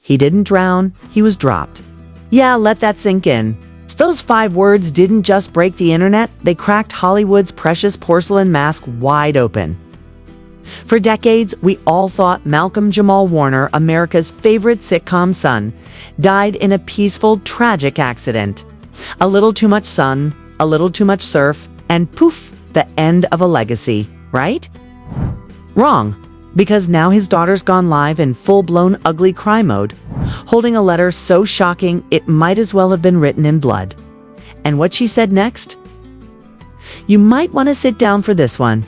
He didn't drown, he was dropped. Yeah, let that sink in. Those 5 words didn't just break the internet, they cracked Hollywood's precious porcelain mask wide open. For decades, we all thought Malcolm Jamal Warner, America's favorite sitcom son, died in a peaceful, tragic accident. A little too much sun, a little too much surf, and poof, the end of a legacy, right? Wrong, because now his daughter's gone live in full-blown ugly cry mode, holding a letter so shocking it might as well have been written in blood. And what she said next? You might want to sit down for this one,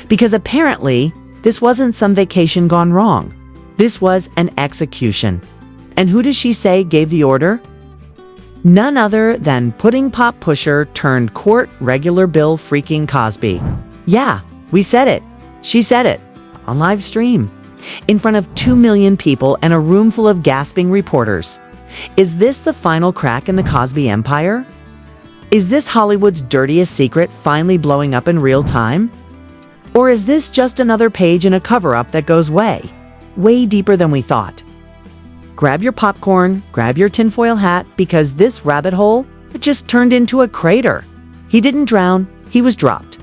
because apparently this wasn't some vacation gone wrong. This was an execution. And who does she say gave the order? None other than pudding pop pusher turned court regular Bill freaking Cosby. Yeah, we said it. She said it. On live stream. In front of 2 million people and a room full of gasping reporters. Is this the final crack in the Cosby empire? Is this Hollywood's dirtiest secret finally blowing up in real time? Or is this just another page in a cover-up that goes way deeper than we thought? Grab your popcorn, grab your tinfoil hat, because this rabbit hole just turned into a crater. He didn't drown, he was dropped.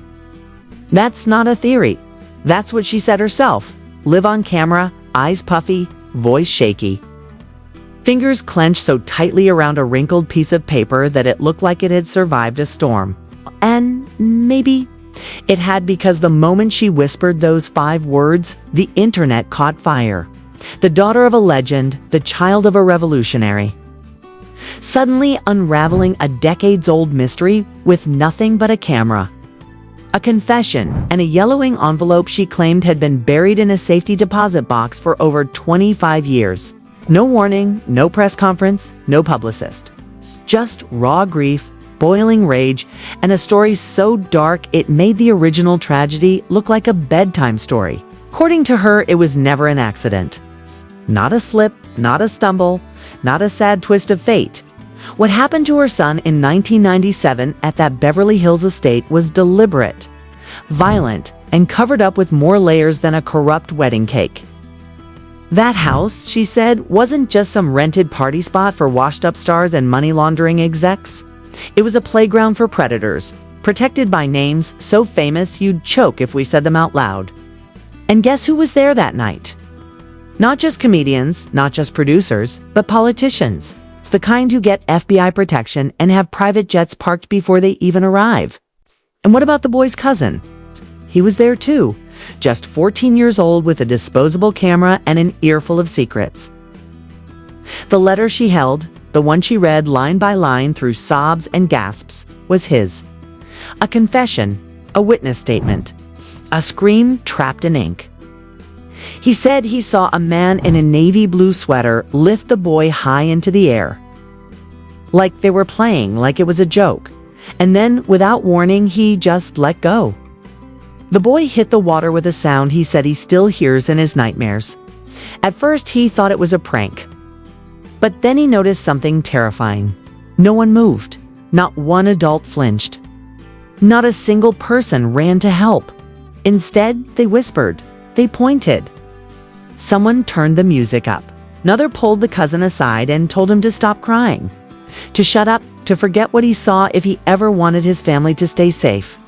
That's not a theory. That's what she said herself. Live on camera, eyes puffy, voice shaky. Fingers clenched so tightly around a wrinkled piece of paper that it looked like it had survived a storm. And maybe it had, because the moment she whispered those 5 words, the internet caught fire. The daughter of a legend, the child of a revolutionary. Suddenly unraveling a decades-old mystery with nothing but a camera. A confession and a yellowing envelope she claimed had been buried in a safety deposit box for over 25 years. No warning, no press conference, no publicist. Just raw grief, boiling rage, and a story so dark it made the original tragedy look like a bedtime story. According to her, it was never an accident. Not a slip, not a stumble, not a sad twist of fate. What happened to her son in 1997 at that Beverly Hills estate was deliberate, violent, and covered up with more layers than a corrupt wedding cake. That house, she said, wasn't just some rented party spot for washed-up stars and money-laundering execs. It was a playground for predators, protected by names so famous you'd choke if we said them out loud. And guess who was there that night? Not just comedians, not just producers, but politicians. It's the kind who get FBI protection and have private jets parked before they even arrive. And what about the boy's cousin? He was there too, just 14 years old with a disposable camera and an earful of secrets. The letter she held, the one she read line by line through sobs and gasps, was his. A confession, a witness statement, a scream trapped in ink. He said he saw a man in a navy blue sweater lift the boy high into the air. Like they were playing, like it was a joke. And then, without warning, he just let go. The boy hit the water with a sound he said he still hears in his nightmares. At first, he thought it was a prank. But then he noticed something terrifying. No one moved. Not one adult flinched. Not a single person ran to help. Instead, they whispered. They pointed. Someone turned the music up. Another pulled the cousin aside and told him to stop crying, to shut up, to forget what he saw if he ever wanted his family to stay safe.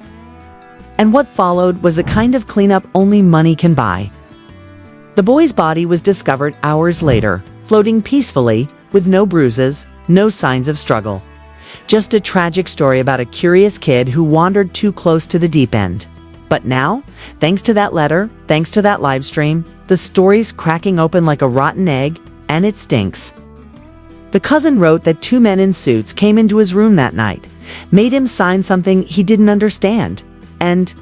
And what followed was a kind of cleanup only money can buy. The boy's body was discovered hours later, floating peacefully, with no bruises, no signs of struggle. Just a tragic story about a curious kid who wandered too close to the deep end. But now, thanks to that letter, thanks to that live stream, the story's cracking open like a rotten egg, and it stinks. The cousin wrote that 2 men in suits came into his room that night, made him sign something he didn't understand, and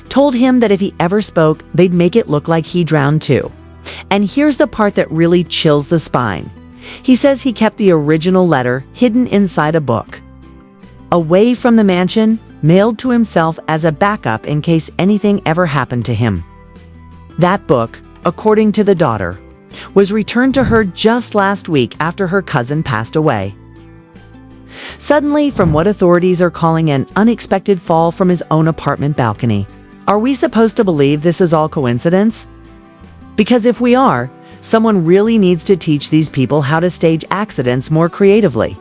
told him that if he ever spoke, they'd make it look like he drowned too. And here's the part that really chills the spine. He says he kept the original letter hidden inside a book. Away from the mansion, mailed to himself as a backup in case anything ever happened to him. That book, according to the daughter, was returned to her just last week after her cousin passed away. Suddenly, from what authorities are calling an unexpected fall from his own apartment balcony. Are we supposed to believe this is all coincidence? Because if we are, Someone really needs to teach these people how to stage accidents more creatively.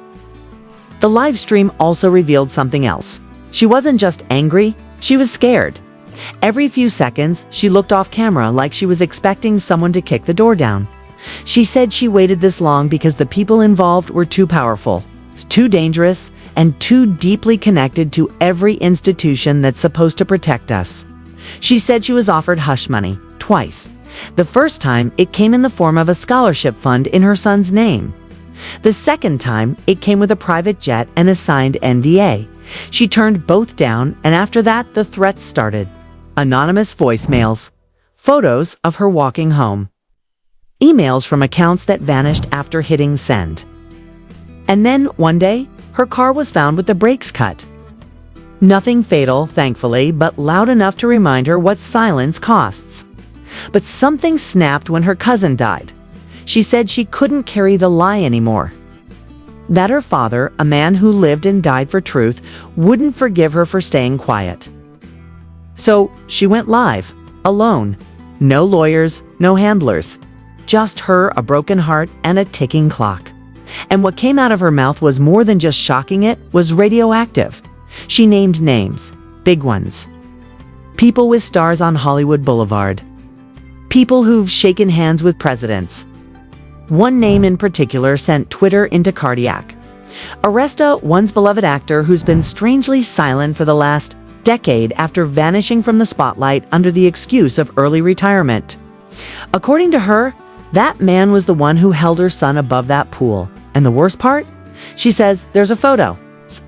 The live stream also revealed something else. She wasn't just angry, she was scared. Every few seconds, she looked off camera like she was expecting someone to kick the door down. She said she waited this long because the people involved were too powerful, too dangerous, and too deeply connected to every institution that's supposed to protect us. She said she was offered hush money, twice. The first time, it came in the form of a scholarship fund in her son's name. The second time, it came with a private jet and a signed NDA. She turned both down, and after that, the threats started. Anonymous voicemails, photos of her walking home, emails from accounts that vanished after hitting send. And then, one day, her car was found with the brakes cut. Nothing fatal, thankfully, but loud enough to remind her what silence costs. But something snapped when her cousin died. She said she couldn't carry the lie anymore. That her father, a man who lived and died for truth, wouldn't forgive her for staying quiet. So she went live, alone. No lawyers, no handlers. Just her, a broken heart, and a ticking clock. And what came out of her mouth was more than just shocking, it was radioactive. She named names, big ones. People with stars on Hollywood Boulevard. People who've shaken hands with presidents. One name in particular sent Twitter into cardiac. Arresta one's beloved actor who's been strangely silent for the last decade after vanishing from the spotlight under the excuse of early retirement. According to her, that man was the one who held her son above that pool. And the worst part? She says there's a photo,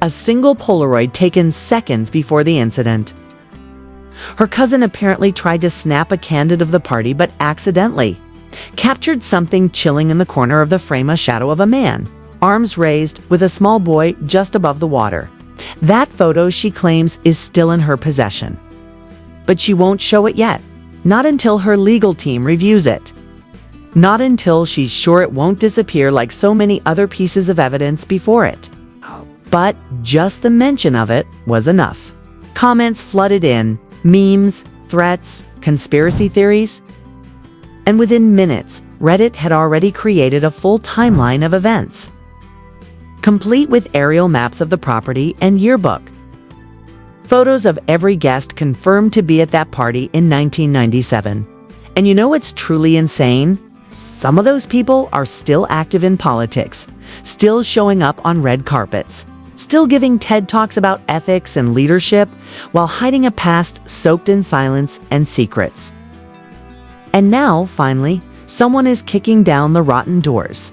a single Polaroid taken seconds before the incident. Her cousin apparently tried to snap a candid of the party, but accidentally captured something chilling in the corner of the frame, a shadow of a man, arms raised, with a small boy just above the water. That photo, she claims, is still in her possession. But she won't show it yet. Not until her legal team reviews it. Not until she's sure it won't disappear like so many other pieces of evidence before it. But just the mention of it was enough. Comments flooded in, memes, threats, conspiracy theories. And within minutes, Reddit had already created a full timeline of events, complete with aerial maps of the property and yearbook. Photos of every guest confirmed to be at that party in 1997. And you know what's truly insane? Some of those people are still active in politics, still showing up on red carpets, still giving TED Talks about ethics and leadership while hiding a past soaked in silence and secrets. And now, finally, someone is kicking down the rotten doors.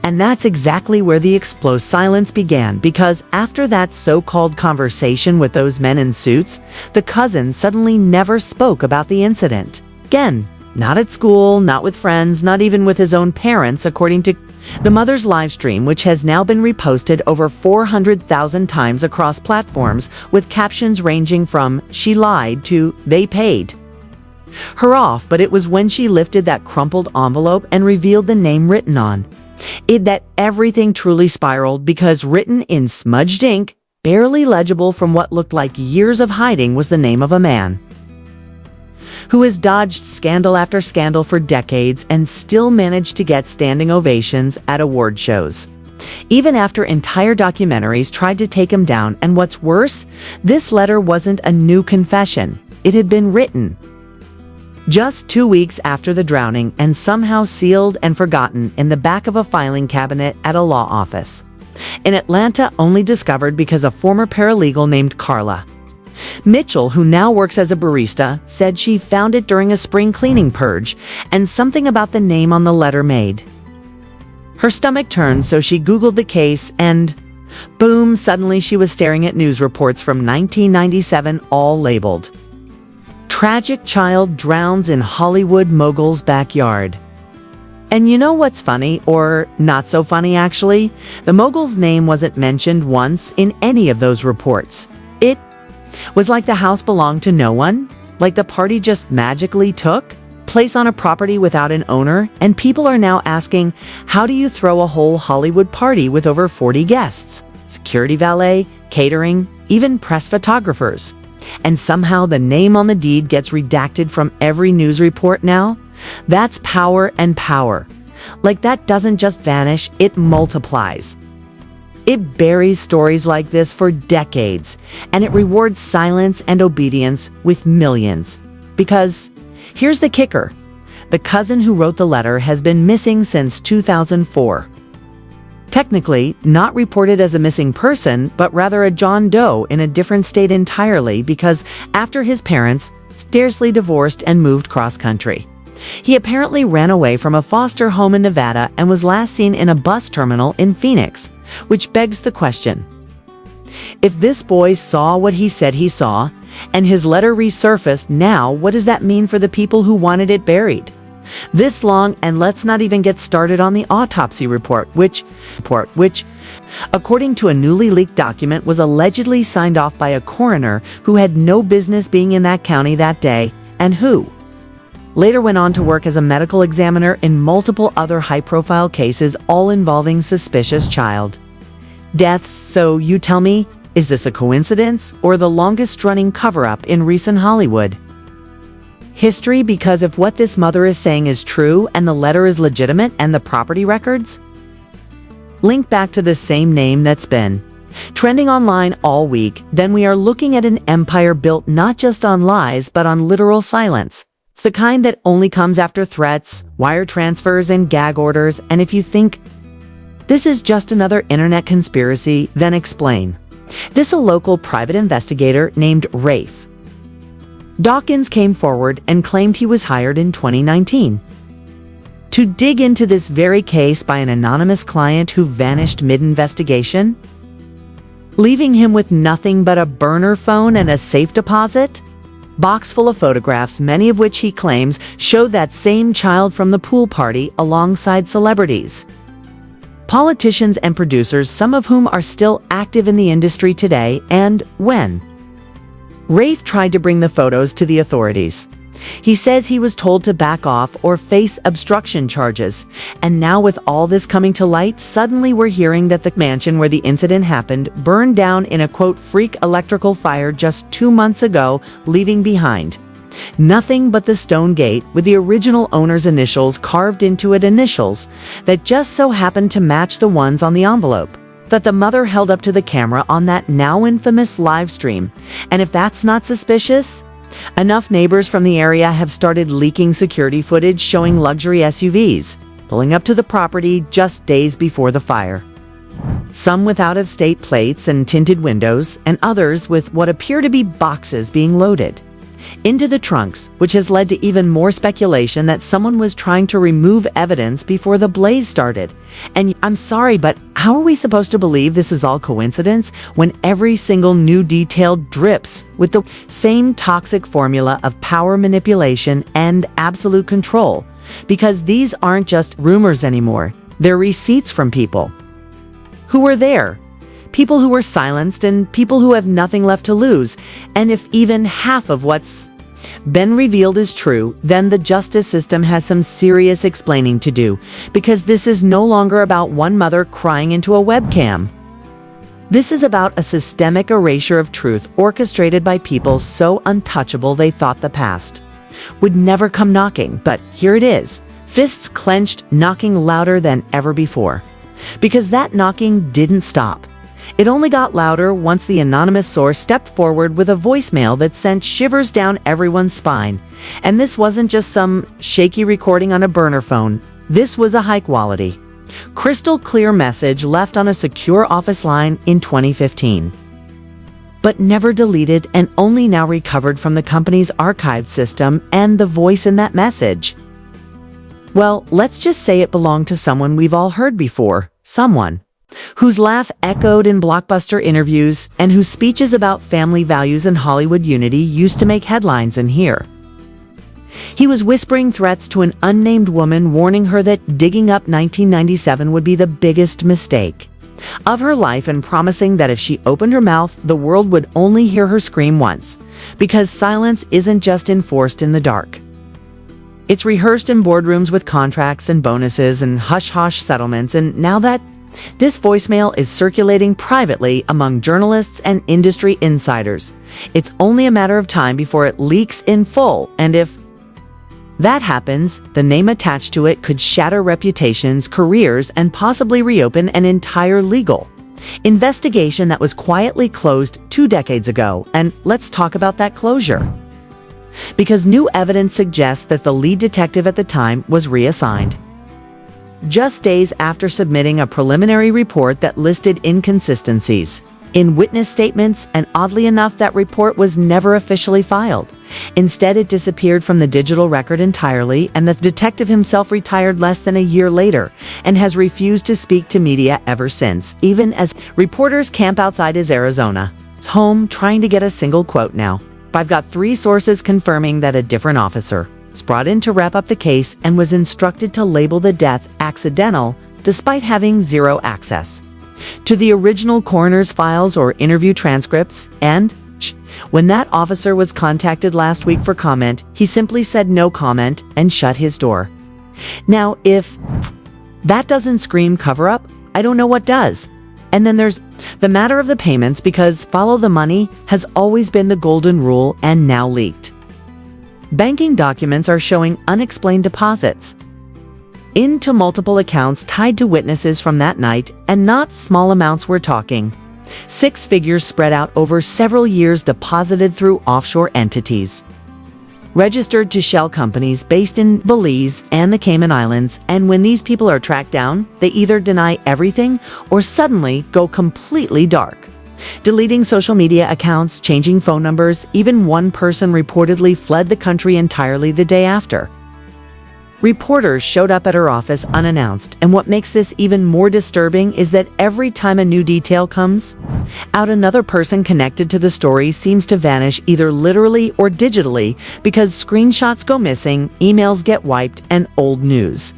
And that's exactly where the explosive silence began, because after that so-called conversation with those men in suits, the cousin suddenly never spoke about the incident. Again, not at school, not with friends, not even with his own parents, according to the mother's live stream, which has now been reposted over 400,000 times across platforms, with captions ranging from "she lied" to "they paid her off." But it was when she lifted that crumpled envelope and revealed the name written on it that everything truly spiraled, because written in smudged ink, barely legible from what looked like years of hiding, was the name of a man who has dodged scandal after scandal for decades and still managed to get standing ovations at award shows, even after entire documentaries tried to take him down. And what's worse, this letter wasn't a new confession. It had been written just 2 weeks after the drowning and somehow sealed and forgotten in the back of a filing cabinet at a law office in Atlanta, only discovered because a former paralegal named Carla Mitchell, who now works as a barista, said she found it during a spring cleaning purge, and something about the name on the letter made her stomach turn. So she Googled the case, and boom, suddenly she was staring at news reports from 1997, all labeled "Tragic Child Drowns in Hollywood Mogul's Backyard." And you know what's funny, or not so funny actually? The mogul's name wasn't mentioned once in any of those reports. It was like the house belonged to no one, like the party just magically took place on a property without an owner, and people are now asking, how do you throw a whole Hollywood party with over 40 guests, security valet, catering, even press photographers? And somehow the name on the deed gets redacted from every news report now? That's power and power. Like that doesn't just vanish, it multiplies. It buries stories like this for decades, and it rewards silence and obedience with millions. Because, here's the kicker, the cousin who wrote the letter has been missing since 2004. Technically, not reported as a missing person, but rather a John Doe in a different state entirely because after his parents scarcely divorced and moved cross-country. He apparently ran away from a foster home in Nevada and was last seen in a bus terminal in Phoenix, which begs the question. If this boy saw what he said he saw, and his letter resurfaced now, what does that mean for the people who wanted it buried? This long, and let's not even get started on the autopsy report, which, according to a newly leaked document, was allegedly signed off by a coroner who had no business being in that county that day, and who later went on to work as a medical examiner in multiple other high-profile cases, all involving suspicious child deaths. So you tell me, is this a coincidence or the longest-running cover-up in recent Hollywood history? Because if what this mother is saying is true and the letter is legitimate and the property records link back to the same name that's been trending online all week, then we are looking at an empire built not just on lies but on literal silence. It's the kind that only comes after threats, wire transfers, and gag orders. And if you think this is just another internet conspiracy, then explain. This a local private investigator named Rafe Dawkins came forward and claimed he was hired in 2019 to dig into this very case by an anonymous client who vanished mid-investigation, leaving him with nothing but a burner phone and a safe deposit box full of photographs, many of which he claims show that same child from the pool party alongside celebrities, politicians, and producers, some of whom are still active in the industry today. And when Rafe tried to bring the photos to the authorities, he says he was told to back off or face obstruction charges. And now with all this coming to light, suddenly we're hearing that the mansion where the incident happened burned down in a quote freak electrical fire just 2 months ago, leaving behind nothing but the stone gate with the original owner's initials carved into it, initials that just so happened to match the ones on the envelope that the mother held up to the camera on that now infamous live stream. And if that's not suspicious, enough neighbors from the area have started leaking security footage showing luxury SUVs pulling up to the property just days before the fire. Some with out-of-state plates and tinted windows, and others with what appear to be boxes being loaded into the trunks, which has led to even more speculation that someone was trying to remove evidence before the blaze started. And I'm sorry, but how are we supposed to believe this is all coincidence when every single new detail drips with the same toxic formula of power manipulation and absolute control? Because these aren't just rumors anymore. They're receipts from people who were there, people who were silenced, and people who have nothing left to lose. And if even half of what's been revealed is true, then the justice system has some serious explaining to do, because this is no longer about one mother crying into a webcam. This is about a systemic erasure of truth orchestrated by people so untouchable they thought the past would never come knocking. But here it is, fists clenched, knocking louder than ever before. Because that knocking didn't stop. It only got louder once the anonymous source stepped forward with a voicemail that sent shivers down everyone's spine. And this wasn't just some shaky recording on a burner phone. This was a high-quality, crystal clear message left on a secure office line in 2015. But never deleted, and only now recovered from the company's archive system. And the voice in that message, well, let's just say it belonged to someone we've all heard before. Someone whose laugh echoed in blockbuster interviews and whose speeches about family values and Hollywood unity used to make headlines. And here he was whispering threats to an unnamed woman, warning her that digging up 1997 would be the biggest mistake of her life, and promising that if she opened her mouth, the world would only hear her scream once, because silence isn't just enforced in the dark. It's rehearsed in boardrooms with contracts and bonuses and hush-hush settlements. And now that this voicemail is circulating privately among journalists and industry insiders, it's only a matter of time before it leaks in full. And if That happens, the name attached to it could shatter reputations, careers, and possibly reopen an entire legal investigation that was quietly closed 2 decades ago. And let's talk about that closure. Because new evidence suggests that the lead detective at the time was reassigned. Just days after submitting a preliminary report that listed inconsistencies in witness statements, and oddly enough, that report was never officially filed. Instead, it disappeared from the digital record entirely, and the detective himself retired less than a year later and has refused to speak to media ever since, even as reporters camp outside his Arizona home trying to get a single quote now. I've got 3 sources confirming that a different officer was brought in to wrap up the case and was instructed to label the death accidental despite having 0 access to the original coroner's files or interview transcripts. And when that officer was contacted last week for comment, he simply said no comment and shut his door. Now, if that doesn't scream cover-up, I don't know what does. And then there's the matter of the payments, because follow the money has always been the golden rule and now leaked. Banking documents are showing unexplained deposits into multiple accounts tied to witnesses from that night, and not small amounts we're talking. 6 figures spread out over several years, deposited through offshore entities, registered to shell companies based in Belize and the Cayman Islands. And when these people are tracked down, they either deny everything or suddenly go completely dark, deleting social media accounts, changing phone numbers. Even one person reportedly fled the country entirely the day after. Reporters showed up at her office unannounced, and what makes this even more disturbing is that every time a new detail comes out, another person connected to the story seems to vanish, either literally or digitally, because screenshots go missing, emails get wiped, and old news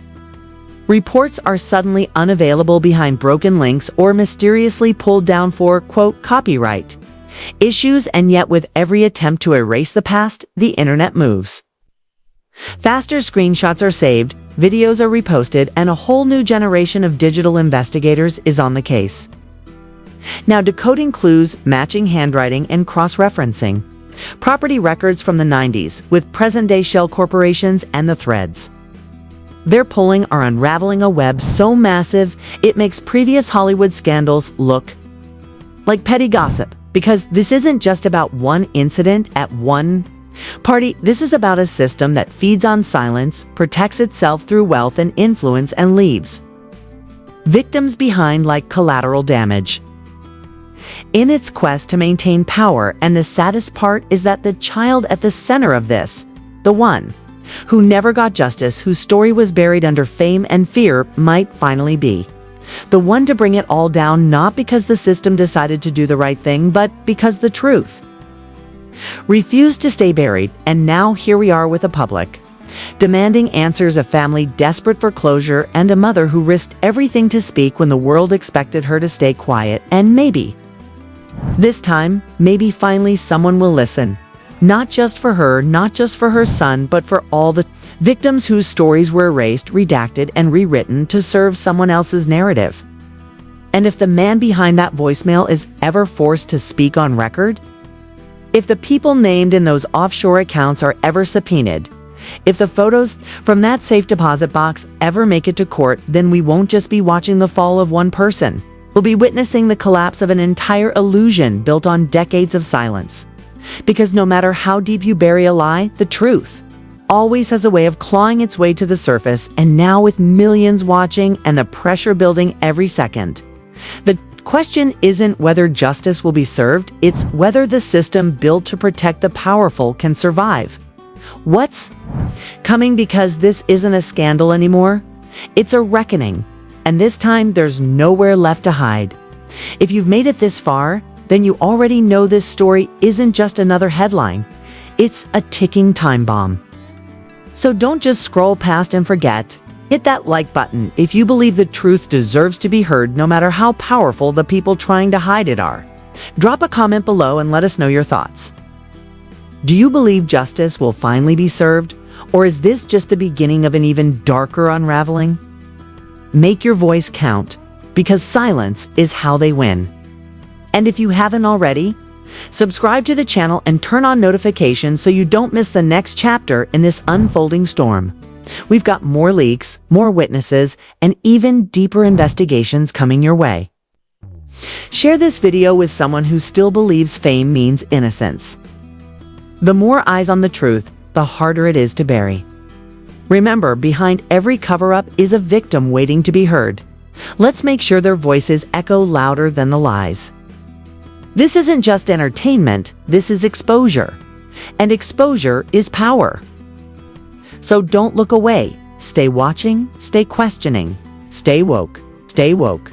reports are suddenly unavailable behind broken links or mysteriously pulled down for, quote, copyright issues. And yet, with every attempt to erase the past, the internet moves faster. Screenshots are saved, videos are reposted, and a whole new generation of digital investigators is on the case. Now, decoding clues, matching handwriting, and cross-referencing property records from the 90s with present-day shell corporations and the threads they're pulling are unraveling a web so massive it makes previous Hollywood scandals look like petty gossip. Because this isn't just about one incident at one party. This is about a system that feeds on silence, protects itself through wealth and influence, and leaves victims behind like collateral damage in its quest to maintain power. And the saddest part is that the child at the center of this, the one who never got justice, whose story was buried under fame and fear, might finally be the one to bring it all down, not because the system decided to do the right thing, but because the truth refused to stay buried. And now here we are with a public demanding answers, a family desperate for closure, and a mother who risked everything to speak when the world expected her to stay quiet. And maybe this time, maybe finally someone will listen. Not just for her, not just for her son, but for all the victims whose stories were erased, redacted, and rewritten to serve someone else's narrative. And if the man behind that voicemail is ever forced to speak on record, if the people named in those offshore accounts are ever subpoenaed, if the photos from that safe deposit box ever make it to court, then we won't just be watching the fall of one person. We'll be witnessing the collapse of an entire illusion built on decades of silence. Because no matter how deep you bury a lie, the truth always has a way of clawing its way to the surface. And now, with millions watching and the pressure building every second, the question isn't whether justice will be served, it's whether the system built to protect the powerful can survive. What's coming? Because this isn't a scandal anymore, it's a reckoning. And this time, there's nowhere left to hide. If you've made it this far, then you already know this story isn't just another headline. It's a ticking time bomb. So don't just scroll past and forget. Hit that like button if you believe the truth deserves to be heard, no matter how powerful the people trying to hide it are. Drop a comment below and let us know your thoughts. Do you believe justice will finally be served? Or is this just the beginning of an even darker unraveling? Make your voice count, because silence is how they win. And if you haven't already, Subscribe to the channel and turn on notifications so you don't miss the next chapter in this unfolding storm. We've got more leaks, more witnesses, and even deeper investigations coming your way. Share this video with someone who still believes fame means innocence. The more eyes on the truth, the harder it is to bury. Remember, behind every cover-up is a victim waiting to be heard. Let's make sure their voices echo louder than the lies. This isn't just entertainment, this is exposure. And exposure is power. So don't look away. Stay watching, stay questioning, stay woke, stay woke.